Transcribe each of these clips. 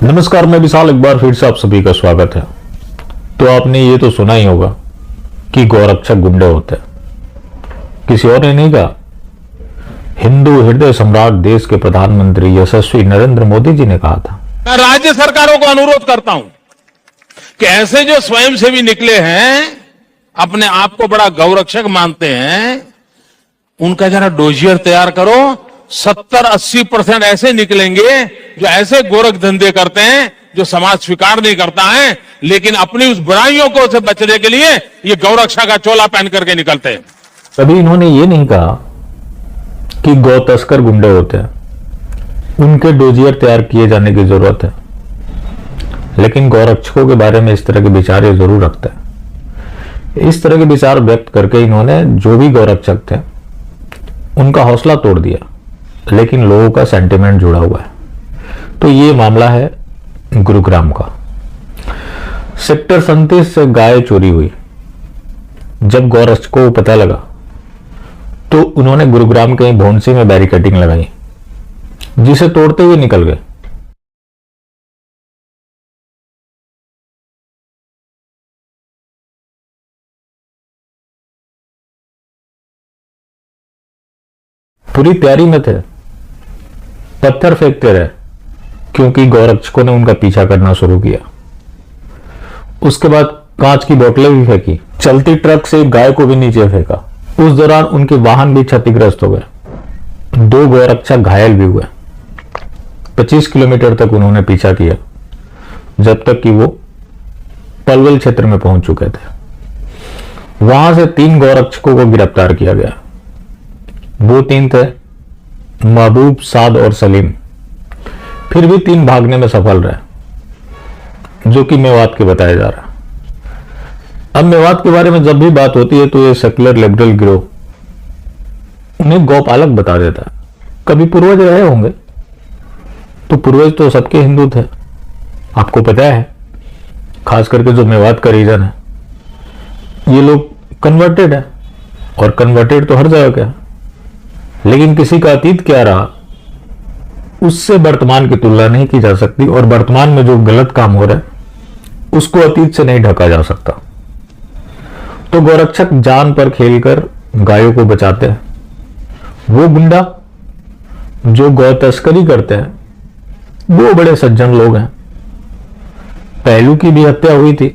नमस्कार, मैं विशाल। एक बार फिर से आप सभी का स्वागत है। तो आपने ये तो सुना ही होगा कि गौरक्षक गुंडे होते हैं। किसी और ने नहीं कहा, हिंदू हृदय सम्राट देश के प्रधानमंत्री यशस्वी नरेंद्र मोदी जी ने कहा था। मैं राज्य सरकारों को अनुरोध करता हूं कि ऐसे जो स्वयंसेवी निकले हैं, अपने आप को बड़ा गौरक्षक मानते हैं, उनका जरा डोजियर तैयार करो। 70-80% ऐसे निकलेंगे जो ऐसे गोरख धंधे करते हैं जो समाज स्वीकार नहीं करता है, लेकिन अपनी उस बुराइयों को से बचने के लिए ये गौरक्षा का चोला पहन करके निकलते हैं। कभी इन्होंने ये नहीं कहा कि गौ तस्कर गुंडे होते हैं, उनके डोजियर तैयार किए जाने की जरूरत है। लेकिन गौरक्षकों के बारे में इस तरह के विचार ये जरूर रखते हैं। इस तरह के विचार व्यक्त करके इन्होंने जो भी गौरक्षक थे उनका हौसला तोड़ दिया, लेकिन लोगों का सेंटिमेंट जुड़ा हुआ है। तो ये मामला है गुरुग्राम का। सेक्टर 37 से गाय चोरी हुई। जब गौरक्षकों को पता लगा तो उन्होंने गुरुग्राम के भोंसी में बैरिकेडिंग लगाई, जिसे तोड़ते हुए निकल गए। पूरी तैयारी में थे, पत्थर फेंकते रहे क्योंकि गौरक्षकों ने उनका पीछा करना शुरू किया। उसके बाद कांच की बोतलें भी फेंकी, चलती ट्रक से गाय को भी नीचे फेंका। उस दौरान उनके वाहन भी क्षतिग्रस्त हो गए। 2 गौरक्षक घायल भी हुए। 25 किलोमीटर तक उन्होंने पीछा किया, जब तक कि वो पलवल क्षेत्र में पहुंच चुके थे। वहां से 3 गौरक्षकों को गिरफ्तार किया गया। वो 3 थे महबूब, साद और सलीम। फिर भी 3 भागने में सफल रहे, जो कि मेवात के बताया जा रहा। अब मेवात के बारे में जब भी बात होती है तो ये सेकुलर लिबरल गिरोह उन्हें गौपालक बता देता है। कभी पूर्वज रहे होंगे, तो पूर्वज तो सबके हिंदू थे, आपको पता है। खास करके जो मेवात का रीजन है, ये लोग कन्वर्टेड है, और कन्वर्टेड तो हर जगह का है। लेकिन किसी का अतीत क्या रहा, उससे वर्तमान की तुलना नहीं की जा सकती, और वर्तमान में जो गलत काम हो रहा है उसको अतीत से नहीं ढका जा सकता। तो गौरक्षक जान पर खेलकर गायों को बचाते हैं। वो गुंडा जो गौ तस्करी करते हैं वो बड़े सज्जन लोग हैं। पहलू की भी हत्या हुई थी,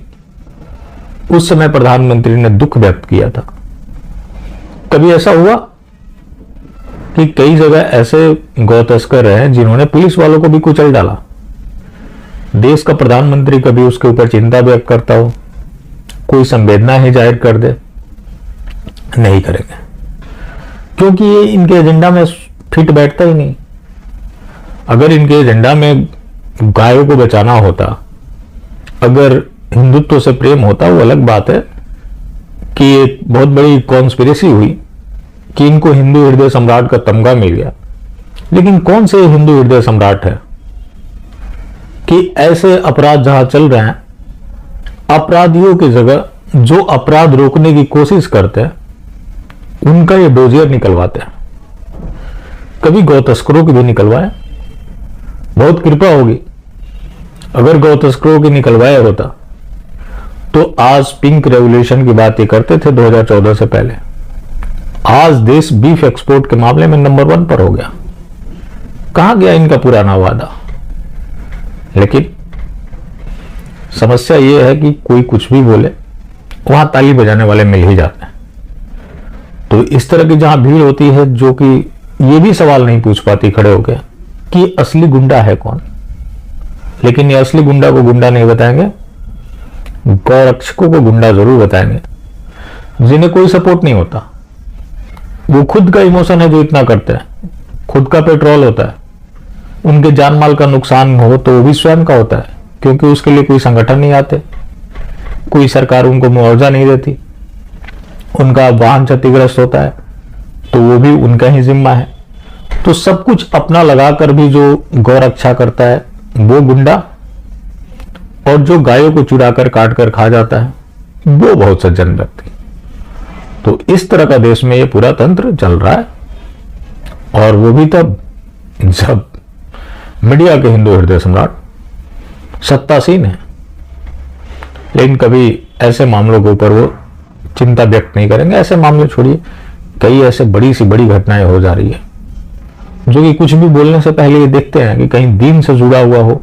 उस समय प्रधानमंत्री ने दुख व्यक्त किया था। कभी ऐसा हुआ कि कई जगह ऐसे गौ तस्कर हैं जिन्होंने पुलिस वालों को भी कुचल डाला। देश का प्रधानमंत्री कभी उसके ऊपर चिंता व्यक्त करता हो, कोई संवेदना ही जाहिर कर दे? नहीं करेंगे, क्योंकि ये इनके एजेंडा में फिट बैठता ही नहीं। अगर इनके एजेंडा में गायों को बचाना होता, अगर हिंदुत्व से प्रेम होता, वो अलग बात है कि ये बहुत बड़ी कॉन्स्पिरेसी हुई कि इनको हिंदू हृदय सम्राट का तमगा मिल गया। लेकिन कौन से हिंदू हृदय सम्राट है कि ऐसे अपराध जहां चल रहे हैं, अपराधियों की जगह जो अपराध रोकने की कोशिश करते हैं उनका ये डोजियर निकलवाते हैं। कभी गौ तस्करों की भी निकलवाए, बहुत कृपा होगी। अगर गौ तस्करों की निकलवाया होता तो आज पिंक रेवोल्यूशन की बात ये करते थे 2014 से पहले। आज देश बीफ एक्सपोर्ट के मामले में नंबर 1 पर हो गया। कहां गया इनका पुराना वादा? लेकिन समस्या यह है कि कोई कुछ भी बोले, वहां ताली बजाने वाले मिल ही जाते हैं। तो इस तरह की जहां भीड़ होती है, जो कि ये भी सवाल नहीं पूछ पाती खड़े होकर कि असली गुंडा है कौन। लेकिन ये असली गुंडा को गुंडा नहीं बताएंगे, गौरक्षकों को गुंडा जरूर बताएंगे, जिन्हें कोई सपोर्ट नहीं होता। वो खुद का इमोशन है जो इतना करते हैं, खुद का पेट्रोल होता है। उनके जान माल का नुकसान हो तो वो भी स्वयं का होता है, क्योंकि उसके लिए कोई संगठन नहीं आते, कोई सरकार उनको मुआवजा नहीं देती। उनका वाहन क्षतिग्रस्त होता है तो वो भी उनका ही जिम्मा है। तो सब कुछ अपना लगाकर भी जो गौरक्षा करता है वो गुंडा, और जो गायों को चुराकर काट कर खा जाता है वो बहुत सज्जन व्यक्ति। तो इस तरह का देश में ये पूरा तंत्र चल रहा है, और वो भी तब जब मीडिया के हिंदू हृदय सम्राट सत्तासीन है, लेकिन कभी ऐसे मामलों के ऊपर वो चिंता व्यक्त नहीं करेंगे। ऐसे मामले छोड़िए, कई ऐसे बड़ी सी बड़ी घटनाएं हो जा रही है जो कि कुछ भी बोलने से पहले ये देखते हैं कि कहीं दीन से जुड़ा हुआ हो,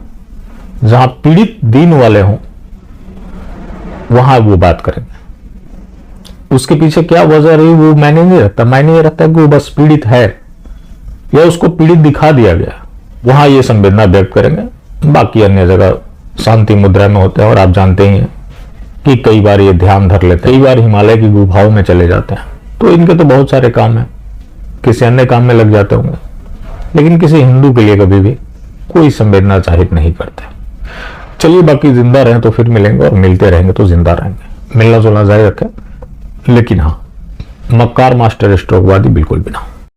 जहां पीड़ित दीन वाले हों वहां वो बात करेंगे। उसके पीछे क्या वजह रही वो मैंने नहीं रखता, मैंने ये रखता कि वो बस पीड़ित है या उसको पीड़ित दिखा दिया गया, वहां ये संवेदना व्यक्त करेंगे। बाकी अन्य जगह शांति मुद्रा में होते हैं और आप जानते ही हैं कि कई बार ये ध्यान धर लेते हैं, कई बार हिमालय की गुफाओं में चले जाते हैं। तो इनके तो बहुत सारे काम हैं, किसी अन्य काम में लग जाते होंगे, लेकिन किसी हिंदू के लिए कभी भी कोई संवेदना जाहिर नहीं करते। चलिए, बाकी जिंदा रहें तो फिर मिलेंगे और मिलते रहेंगे तो जिंदा रहेंगे। मिलना जुलना जारी रखें, लेकिन हाँ, मक्कार मास्टर स्ट्रोकवादी बिल्कुल भी ना।